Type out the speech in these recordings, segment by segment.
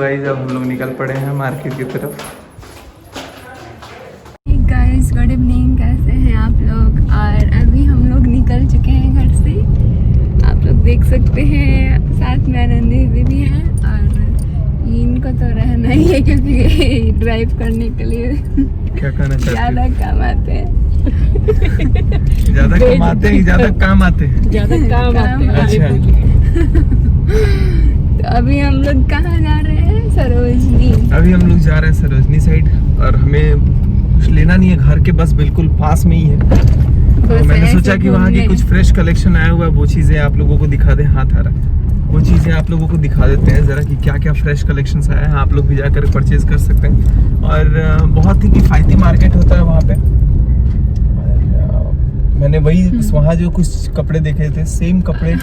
Guys अब हम लोग निकल पड़े हैं मार्केट की तरफ। गाइस गुड इवनिंग, कैसे हैं आप लोग। और अभी हम लोग निकल चुके हैं घर से, आप लोग देख सकते हैं। साथ में आनंदी दीदी भी हैं और इनको तो रहना ही है क्योंकि ड्राइव करने के लिए क्या कहना चाहते ज़्यादा काम आते हैं। ज़्यादा कमाते हैं, ज़्यादा काम आते हैं, ज़्यादा काम आते हैं। अच्छा तो अभी हम लोग कहाँ जा रहे हैं? सरोजनी। अभी हम लोग जा रहे हैं सरोजनी साइड और हमें कुछ लेना नहीं है, घर के बस बिल्कुल पास में ही है। तो मैंने सोचा कि वहाँ की कुछ फ्रेश कलेक्शन आया हुआ है, वो चीज़ें आप लोगों को दिखा दें। हाथ आ रहा है, वो चीज़ें आप लोगों को दिखा देते हैं ज़रा कि क्या क्या फ्रेश कलेक्शंस आया है। आप लोग भी जाकर परचेज कर सकते हैं और बहुत ही किफ़ायती मार्केट होता है वहाँ पे। मैंने वही वहाँ जो कुछ कपड़े देखे थे, सेम कपड़े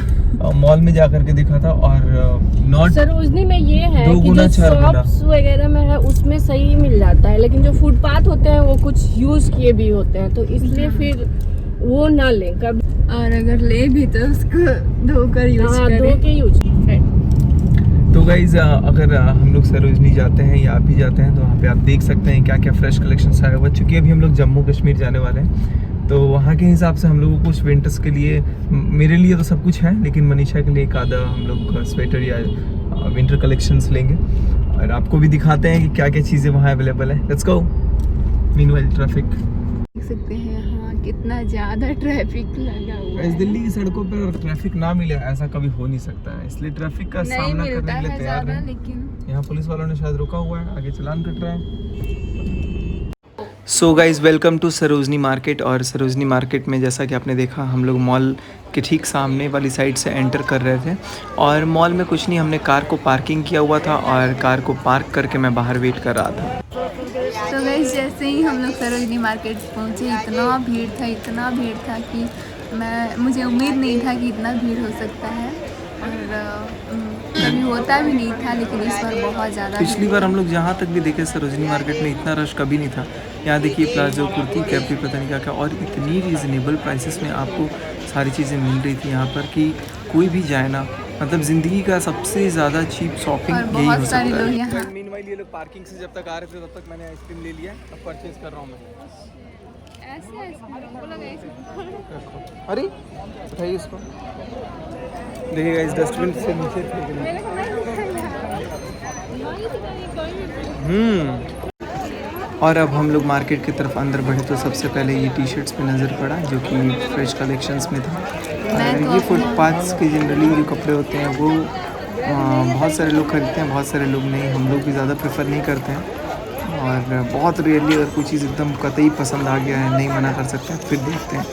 मॉल में जाकर के देखा था और नॉट सरोजनी में ये है कि जो शॉप्स वगैरह में है उसमें सही मिल जाता है, लेकिन जो फुटपाथ होते हैं वो कुछ यूज किए भी होते हैं, तो इसलिए फिर वो ना लें कभी। और अगर ले भी तो उसको धोकर यूज करें। धो के यूज। तो गाइज अगर हम लोग सरोजनी जाते हैं या आप भी जाते हैं तो वहाँ पे आप देख सकते हैं क्या क्या फ्रेश कलेक्शंस आया हुआ। चूँकि अभी हम लोग जम्मू कश्मीर जाने वाले हैं तो वहाँ के हिसाब से हम लोगों को कुछ विंटर्स के लिए, मेरे लिए तो सब कुछ है लेकिन मनीषा के लिए एक आधा हम लोग स्वेटर या विंटर कलेक्शंस लेंगे और आपको भी दिखाते हैं कि क्या क्या चीज़ें वहाँ अवेलेबल है। Let's go. मीनवाइल ट्रैफिक देख सकते हैं यहाँ कितना ज़्यादा ट्रैफिक लगा हुआ है। दिल्ली की सड़कों पर ट्रैफिक ना मिले ऐसा कभी हो नहीं सकता है, इसलिए ट्रैफिक का सामना करने के लिए तैयार है। लेकिन यहाँ पुलिस वालों ने शायद रोका हुआ है, आगे चालान कट रहा है। So guys welcome to Sarojini market. और सरोजनी मार्केट में जैसा कि आपने देखा हम लोग मॉल के ठीक सामने वाली साइड से एंटर कर रहे थे और मॉल में कुछ नहीं, हमने कार को पार्किंग किया हुआ था और कार को पार्क करके मैं बाहर वेट कर रहा था। तो गाइस जैसे ही हम लोग सरोजनी मार्केट पहुँचे इतना भीड़ था कि मुझे उम्मीद नहीं था कि इतना भीड़ हो सकता है और कभी होता भी नहीं था, लेकिन इस बार बहुत ज़्यादा। पिछली बार हम लोग जहाँ तक भी देखे सरोजनी मार्केट में इतना रश कभी नहीं था। यहाँ देखिए प्लाजो, कुर्ती, कैपरी, पता नहीं क्या क्या, और इतनी रीज़नेबल प्राइसेस में आपको सारी चीज़ें मिल रही थी यहाँ पर कि कोई भी जाए ना, मतलब ज़िंदगी का सबसे ज़्यादा चीप शॉपिंग यही हो सकता है। मीनवाइल ये लोग पार्किंग से जब तक आ रहे थे तब तक मैंने आइसक्रीम ले लिया, अब परचेज कर रहा हूँ मैं। अरे उठाइए इसको, देखिएगा इस डस्टबिन से नीचे और अब हम लोग मार्केट की तरफ अंदर बढ़े तो सबसे पहले ये टी शर्ट्स पे नज़र पड़ा जो कि फ्रेश कलेक्शंस में था। ये फुटपाथ्स के जनरली जो कपड़े होते हैं वो बहुत सारे लोग खरीदते हैं, बहुत सारे लोग नहीं। हम लोग भी ज़्यादा प्रेफर नहीं करते हैं और बहुत रेयरली अगर कोई चीज़ एकदम कतई पसंद आ गया है, नहीं मना कर सकते फिर देखते हैं।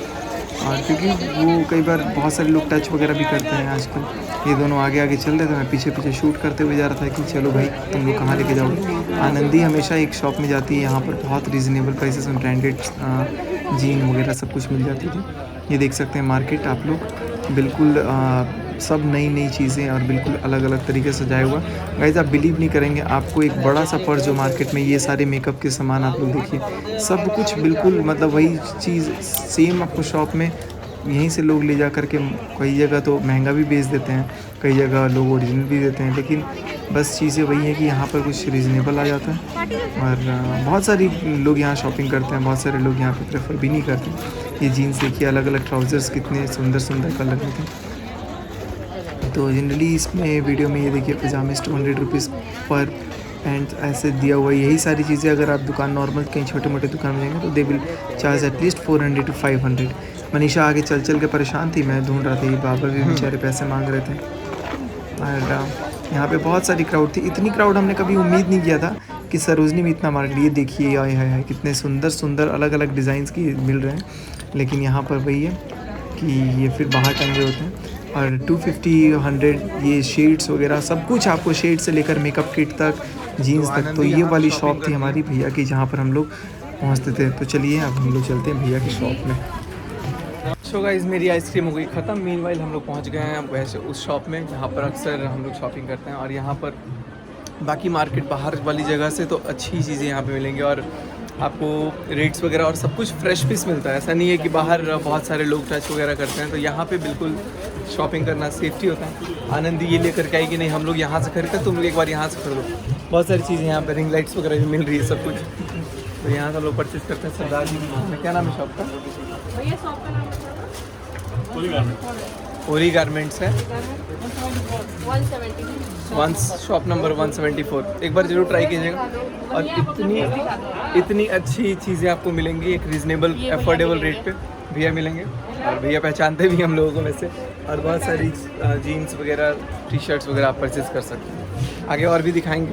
और क्योंकि वो कई बार बहुत सारे लोग टच वगैरह भी करते हैं आजकल। ये दोनों आगे आगे चल रहे थे, मैं पीछे पीछे शूट करते हुए जा रहा था कि चलो भाई तुम लोग कहाँ लेके जाओगे। आनंदी हमेशा एक शॉप में जाती है, यहाँ पर बहुत रीज़नेबल प्राइसेस में ब्रांडेड जीन वगैरह सब कुछ मिल जाती थी। ये देख सकते हैं मार्केट आप लोग, बिल्कुल सब नई नई चीज़ें और बिल्कुल अलग अलग तरीके से सजाया हुआ। गाइस आप बिलीव नहीं करेंगे, आपको एक बड़ा सा पर्स जो मार्केट में, ये सारे मेकअप के सामान आप लोग देखिए, सब कुछ बिल्कुल मतलब वही चीज़ सेम आपको शॉप में यहीं से लोग ले जा करके, कई जगह तो महंगा भी बेच देते हैं, कई जगह लोग ओरिजिनल भी देते हैं, लेकिन बस चीज़ें वही है कि यहाँ पर कुछ रीज़नेबल आ जाता है और बहुत सारी लोग यहाँ शॉपिंग करते हैं, बहुत सारे लोग यहाँ पे प्रेफर भी नहीं करते। ये जीन्स देखिए, अलग अलग ट्राउज़र्स कितने सुंदर सुंदर कलर में थे। तो जनरली इसमें वीडियो में ये देखिए पजामे 200 रुपीज़ पर पैंट ऐसे दिया हुआ है। यही सारी चीज़ें अगर आप दुकान नॉर्मल कहीं छोटे मोटे दुकान में जाएंगे तो they will charge at least 400 to 500। Manisha आगे चल चल के परेशान थी, मैं ढूंढ रहा था, ये बाबा भी बेचारे पैसे मांग रहे थे। और यहाँ पे बहुत सारी क्राउड थी, इतनी क्राउड हमने कभी उम्मीद नहीं किया था कि सरोजनी में इतना मार्केट। ये देखिए आए है कितने सुंदर सुंदर अलग अलग डिज़ाइंस की मिल रहे हैं, लेकिन यहाँ पर वही है कि ये फिर बाहर टंगे होते हैं। और 250, 100 ये शेड्स वगैरह सब कुछ आपको, शेड से लेकर मेकअप किट तक, जीन्स तक। तो ये वाली शॉप थी हमारी भैया की जहाँ पर हम लोग पहुँचते थे। तो चलिए अब हम लोग चलते हैं भैया की शॉप में। सो गाइस मेरी आइसक्रीम हो गई ख़त्म। मीनवाइल हम लोग पहुँच गए हैं वैसे उस शॉप में जहाँ पर अक्सर हम लोग शॉपिंग करते हैं, और यहाँ पर बाकी मार्केट बाहर वाली जगह से तो अच्छी चीज़ें यहाँ पे मिलेंगी और आपको रेट्स वगैरह और सब कुछ फ्रेश पीस मिलता है। ऐसा नहीं है कि बाहर बहुत सारे लोग टच वगैरह करते हैं, तो यहाँ पे बिल्कुल शॉपिंग करना सेफ्टी होता है। आनंदी ये लेकर के आई कि नहीं हम लोग यहाँ से खरीदते, तुम लोग एक बार यहाँ से खरीदो। बहुत सारी चीज़ें यहाँ पर, रिंग लाइट्स वगैरह भी मिल रही है, सब कुछ। तो यहाँ से हम लोग परचेज करते हैं सरदार जी में। क्या नाम है शॉप का? भैया शॉप का नाम बताओ। ओरी गारमेंट्स है, 170। Shop number 174। एक बार जरूर ट्राई कीजिएगा। और इतनी अच्छी चीज़ें आपको मिलेंगी एक रीज़नेबल अफोर्डेबल रेट पे। भैया मिलेंगे और भैया पहचानते भी हम लोगों को वैसे। और बहुत सारी जीन्स वगैरह, टी शर्ट्स वगैरह आप परचेज कर सकते हैं। आगे और भी दिखाएंगे।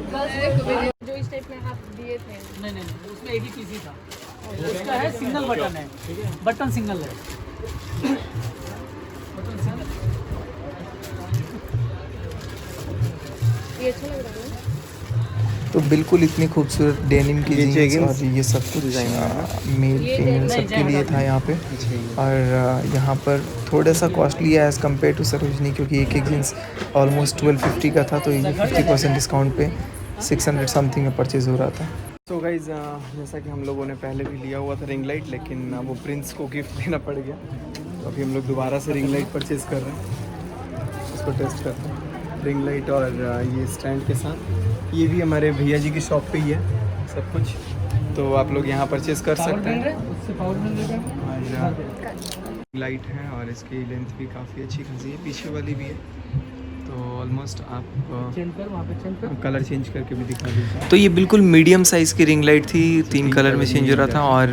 जो इस टाइप में आप दिए थे। नहीं, उसमें एक ही पीस ही था। उसका है सिंगल बटन है, बटन सिंगल है। ये अच्छा लग रहा है। तो बिल्कुल इतनी खूबसूरत डेनिम की जीन्स और ये सब कुछ मेल फीमेल सबके लिए था यहाँ पे। और यहाँ पर थोड़ा सा कॉस्टली है एज़ कम्पेयर टू सरोजनी, क्योंकि एक जीन्स ऑलमोस्ट 1250 का था, तो ये 50% डिस्काउंट पे 600 समथिंग में परचेज़ हो रहा था। तो गाइज़ जैसा कि हम लोगों ने पहले भी लिया हुआ था रिंग लाइट, लेकिन वो प्रिंस को गिफ्ट देना पड़ गया, तो अभी हम लोग दोबारा से रिंग लाइट परचेज़ कर रहे हैं। इसको टेस्ट करते हैं, रिंग लाइट और ये स्टैंड के साथ। ये भी हमारे भैया जी की शॉप पे ही है सब कुछ, तो आप लोग यहाँ परचेज़ कर सकते हैं। और लाइट है और इसकी लेंथ भी काफ़ी अच्छी खासी है, पीछे वाली भी है। तो ऑलमोस्ट आप कलर चेंज करके भी दिखा दीजिए। तो ये बिल्कुल मीडियम साइज़ की रिंग लाइट थी, 3 कलर में चेंज हो रहा था। और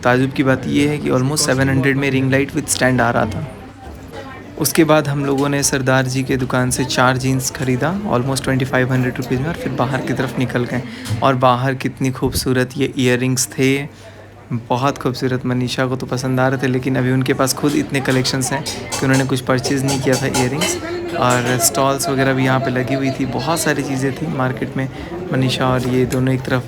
ताजुब की बात ये है कि ऑलमोस्ट 700 में रिंग लाइट विद स्टैंड आ रहा था। उसके बाद हम लोगों ने सरदार जी के दुकान से 4 जीन्स ख़रीदा ऑलमोस्ट 2500 रुपीज़ में, और फिर बाहर की तरफ निकल गए। और बाहर कितनी खूबसूरत ये इयररिंग्स थे, बहुत खूबसूरत। मनीषा को तो पसंद आ रहे थे, लेकिन अभी उनके पास खुद इतने कलेक्शंस हैं कि उन्होंने कुछ परचेज़ नहीं किया था इयररिंग्स। और स्टॉल्स वगैरह भी यहाँ पे लगी हुई थी, बहुत सारी चीज़ें थी मार्केट में। मनीषा और ये दोनों एक तरफ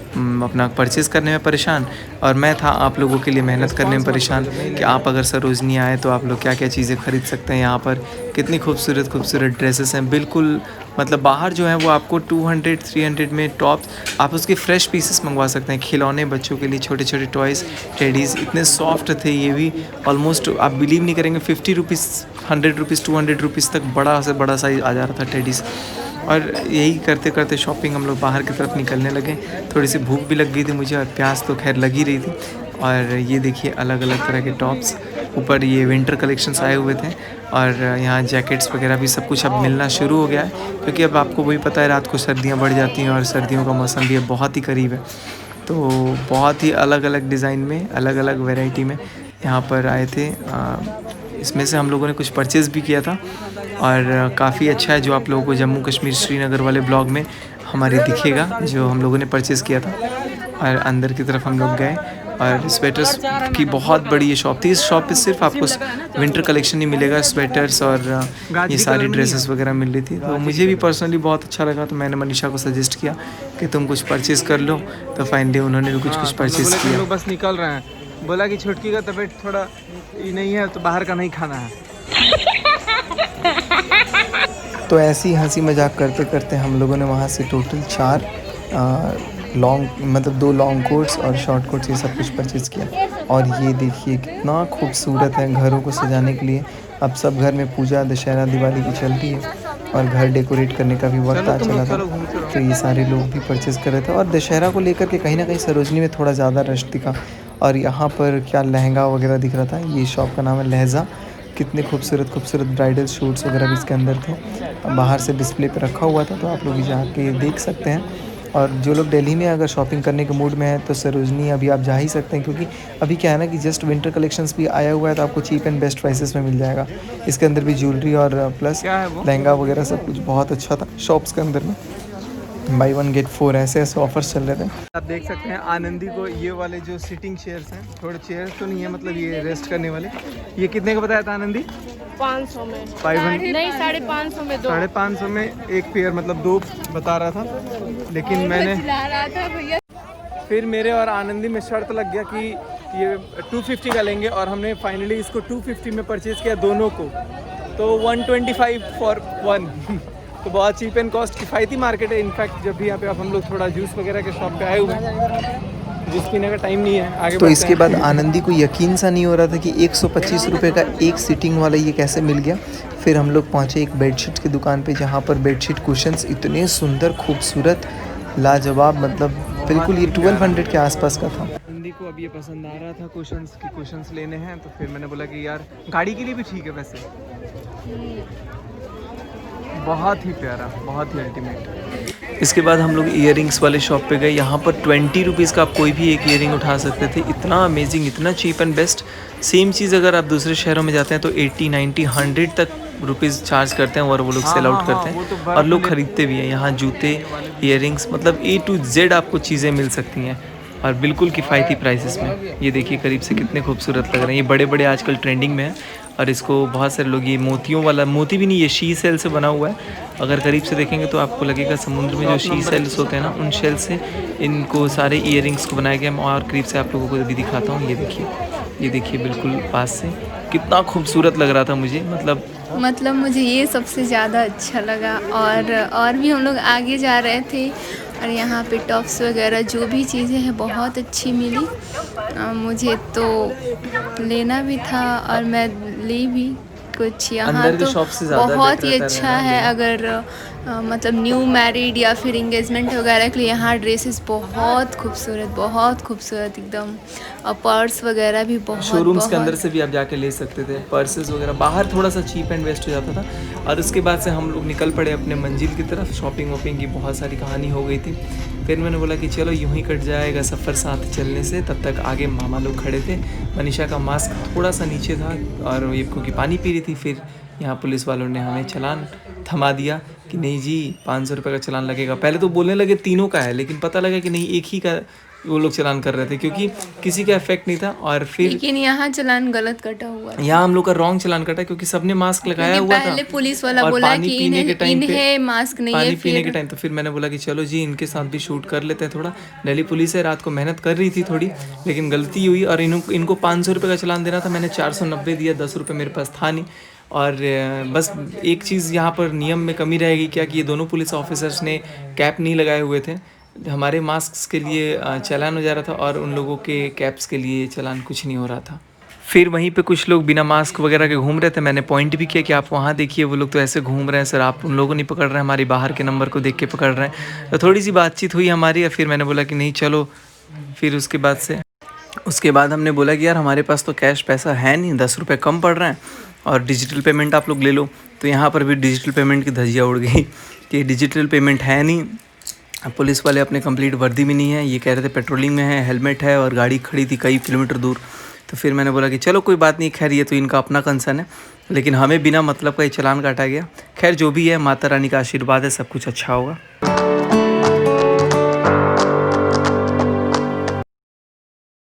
अपना परचेज़ करने में परेशान, और मैं था आप लोगों के लिए मेहनत करने में परेशान कि आप अगर सरोजनी आए तो आप लोग क्या क्या चीज़ें ख़रीद सकते हैं। यहाँ पर कितनी खूबसूरत खूबसूरत ड्रेसेस हैं, बिल्कुल मतलब बाहर जो है वो आपको 200-300 में टॉप्स, आप उसके फ्रेश पीसेस मंगवा सकते हैं। खिलौने बच्चों के लिए, छोटे छोटे टॉयज़, टेडीज़ इतने सॉफ्ट थे ये भी। ऑलमोस्ट आप बिलीव नहीं करेंगे 50 रुपीज़, 100 रुपीज़, 200 रुपीज़ तक बड़ा से बड़ा साइज़ आ जा रहा था टेडीज़। और यही करते करते शॉपिंग हम लोग बाहर की तरफ निकलने लगे। थोड़ी सी भूख भी लग गई थी मुझे, और प्यास तो खैर लगी रही थी। और ये देखिए अलग अलग तरह के टॉप्स, ऊपर ये विंटर कलेक्शंस आए हुए थे। और यहाँ जैकेट्स वगैरह भी सब कुछ अब मिलना शुरू हो गया है, क्योंकि अब आपको वही पता है रात को सर्दियाँ बढ़ जाती हैं, और सर्दियों का मौसम भी अब बहुत ही करीब है। तो बहुत ही अलग अलग डिज़ाइन में, अलग अलग वैरायटी में यहाँ पर आए थे। इसमें से हम लोगों ने कुछ परचेज़ भी किया था, और काफ़ी अच्छा है, जो आप लोगों को जम्मू कश्मीर श्रीनगर वाले ब्लॉग में हमारे दिखेगा जो हम लोगों ने परचेज़ किया था। और अंदर की तरफ हम लोग गए, और स्वेटर्स की बहुत बड़ी ये शॉप थी। इस शॉप पे सिर्फ आपको विंटर कलेक्शन ही मिलेगा, स्वेटर्स और ये सारी ड्रेसेस वगैरह मिल रही थी। तो मुझे भी पर्सनली बहुत अच्छा लगा, तो मैंने मनीषा को सजेस्ट किया कि तुम कुछ परचेज़ कर लो। तो फाइनली उन्होंने भी कुछ परचेज़ किया। लोग बस निकल रहे हैं, बोला कि छुटकी का तबीयत थोड़ा नहीं है, तो बाहर का नहीं खाना है। तो ऐसी हंसी मजाक करते करते हम लोगों ने वहाँ से टोटल 4 लॉन्ग, मतलब 2 लॉन्ग कोट्स और शॉर्ट कोट्स, ये सब कुछ परचेज़ किया। और ये देखिए कितना खूबसूरत है घरों को सजाने के लिए। अब सब घर में पूजा, दशहरा, दिवाली की चल रही है, और घर डेकोरेट करने का भी वक्त आ चला था, तो ये सारे लोग भी परचेज़ कर रहे थे। और दशहरा को लेकर के कहीं ना कहीं सरोजनी में थोड़ा ज़्यादा रश दिखा। और यहाँ पर क्या लहंगा वगैरह दिख रहा था, ये शॉप का नाम है लहजा। कितने खूबसूरत खूबसूरत ब्राइडल शूट्स वगैरह भी इसके अंदर थे, बाहर से डिस्प्ले पे रखा हुआ था, तो आप लोग जाके देख सकते हैं। और जो लोग दिल्ली में अगर शॉपिंग करने के मूड में है तो सरोजनी अभी आप जा ही सकते हैं, क्योंकि अभी क्या है ना कि जस्ट विंटर कलेक्शंस भी आया हुआ है, तो आपको चीप एंड बेस्ट प्राइसेस में मिल जाएगा। इसके अंदर भी ज्वेलरी और प्लस लहंगा वगैरह सब कुछ बहुत अच्छा था शॉप्स के अंदर में। buy 1 get 4 ऐसे ऑफर्स चल रहे थे। आप देख सकते हैं आनंदी को ये वाले जो सिटिंग चेयर्स हैं, थोड़े चेयर्स तो नहीं है, मतलब ये रेस्ट करने वाले, ये कितने का बताया था आनंदी? 500 में 500 नहीं, 550 में 2। 550 में एक पेयर, मतलब 2 बता रहा था, लेकिन मैंने फिर मेरे और आनंदी में शर्त लग गया कि ये 250 का लेंगे, और हमने फाइनली इसको 250 में परचेज़ किया दोनों को, तो 125 फॉर 1 तो बहुत चीप एंड कॉस्ट, किफ़ायती मार्केट है। इनफैक्ट जब भी यहाँ पे आप हम लोग थोड़ा जूस वगैरह के शॉप पे आए हुए हैं, जूस पीने का टाइम नहीं है आगे। तो इसके बाद आनंदी को यकीन सा नहीं हो रहा था कि 125 रुपये का एक सीटिंग वाला ये कैसे मिल गया। फिर हम लोग पहुँचे एक बेडशीट की दुकान पे, जहाँ पर बेडशीट कुशन्स इतने सुंदर खूबसूरत लाजवाब, मतलब बिल्कुल ये 1200 के आसपास का था। हिंदी को अब ये पसंद आ रहा था क्वेश्चंस लेने हैं, तो फिर मैंने बोला कि यार गाड़ी के लिए भी ठीक है वैसे, बहुत ही प्यारा, बहुत ही अल्टीमेट। इसके बाद हम लोग ईयरिंग्स वाले शॉप पे गए। यहाँ पर 20 रुपीज़ का आप कोई भी एक ईयरिंग उठा सकते थे। इतना अमेजिंग, इतना चीप एंड बेस्ट। सेम चीज़ अगर आप दूसरे शहरों में जाते हैं तो 80, 90, 100 तक रुपीज़ चार्ज करते हैं और वो लोग सेल आउट करते हैं और लोग ख़रीदते भी हैं। यहाँ जूते, ईयरिंग्स, मतलब A to Z आपको चीज़ें मिल सकती हैं और बिल्कुल किफ़ायती प्राइसेस में। ये देखिए करीब से कितने खूबसूरत लग रहे हैं। ये बड़े बड़े आजकल ट्रेंडिंग में है और इसको बहुत सारे लोग, ये मोतियों वाला, मोती भी नहीं, ये शी सेल से बना हुआ है। अगर करीब से देखेंगे तो आपको लगेगा समुद्र में जो शी सेल्स होते हैं ना, उन शेल से इनको सारे ईयरिंग्स को बनाया गया। मैं और करीब से आप लोगों को भी दिखाता हूँ। ये देखिए बिल्कुल पास से, कितना खूबसूरत लग रहा था मुझे। मतलब मुझे ये सबसे ज़्यादा अच्छा लगा। और भी हम लोग आगे जा रहे थे और यहाँ पे टॉप्स वगैरह जो भी चीज़ें हैं बहुत अच्छी मिली। मुझे तो लेना भी था और मैं ली भी कुछ। यहाँ तो बहुत ही अच्छा है। अगर मतलब न्यू मैरिड या फिर इंगेजमेंट वगैरह के लिए यहाँ ड्रेसेस बहुत खूबसूरत एकदम। और पर्स वगैरह भी बहुत, शोरूम्स के अंदर से भी आप जाके ले सकते थे पर्सेस वगैरह। बाहर थोड़ा सा चीप एंड वेस्ट हो जाता था। और उसके बाद से हम लोग निकल पड़े अपने मंजिल की तरफ। शॉपिंग वॉपिंग की बहुत सारी कहानी हो गई थी। फिर मैंने बोला कि चलो यूं ही कट जाएगा सफ़र साथ चलने से। तब तक आगे मामा लोग खड़े थे। मनीषा का मास्क थोड़ा सा नीचे था और ये क्योंकि पानी पी रही थी। फिर यहाँ पुलिस वालों ने हमें चालान थमा दिया कि नहीं जी 500 रुपये का चालान लगेगा। पहले तो बोलने लगे तीनों का है, लेकिन पता लगा कि नहीं एक ही का वो लोग चालान कर रहे थे क्योंकि किसी का इफेक्ट नहीं था। और फिर लेकिन यहाँ चालान गलत कटा हुआ, यहाँ हम लोग का रॉन्ग चालान कटा क्योंकि सबने मास्क लगाया हुआ था। पहले पुलिस वाला बोला कि इन्हें मास्क नहीं है। पानी पीने के टाइम तो फिर मैंने बोला कि चलो जी इनके साथ भी शूट कर लेते हैं थोड़ा। दिल्ली पुलिस है, रात को मेहनत कर रही थी थोड़ी, लेकिन गलती हुई और इनको 500 रुपये का चालान देना था। मैंने 490 दिया, 10 रुपये मेरे पास था नहीं। और बस एक चीज़ यहाँ पर नियम में कमी रहेगी क्या कि ये दोनों पुलिस ऑफिसर्स ने कैप नहीं लगाए हुए थे। हमारे मास्क के लिए चालान हो जा रहा था और उन लोगों के कैप्स के लिए चालान कुछ नहीं हो रहा था। फिर वहीं पे कुछ लोग बिना मास्क वगैरह के घूम रहे थे। मैंने पॉइंट भी किया कि आप वहाँ देखिए, वो लोग तो ऐसे घूम रहे हैं सर, आप उन लोगों नहीं पकड़ रहे हैं, हमारी बाहर के नंबर को देख के पकड़ रहे हैं। तो थोड़ी सी बातचीत हुई हमारी और फिर मैंने बोला कि नहीं चलो। फिर उसके बाद हमने बोला कि यार हमारे पास तो कैश पैसा है नहीं, 10 रुपये कम पड़ रहे हैं और डिजिटल पेमेंट आप लोग ले लो। तो यहाँ पर भी डिजिटल पेमेंट की धज्जियाँ उड़ गई कि डिजिटल पेमेंट है नहीं। पुलिस वाले अपने कंप्लीट वर्दी में नहीं है, ये कह रहे थे पेट्रोलिंग में है, हेलमेट है और गाड़ी खड़ी थी कई किलोमीटर दूर। तो फिर मैंने बोला कि चलो कोई बात नहीं, खैर ये तो इनका अपना कंसर्न है, लेकिन हमें बिना मतलब का ये चालान काटा गया। खैर जो भी है, माता रानी का आशीर्वाद है, सब कुछ अच्छा होगा।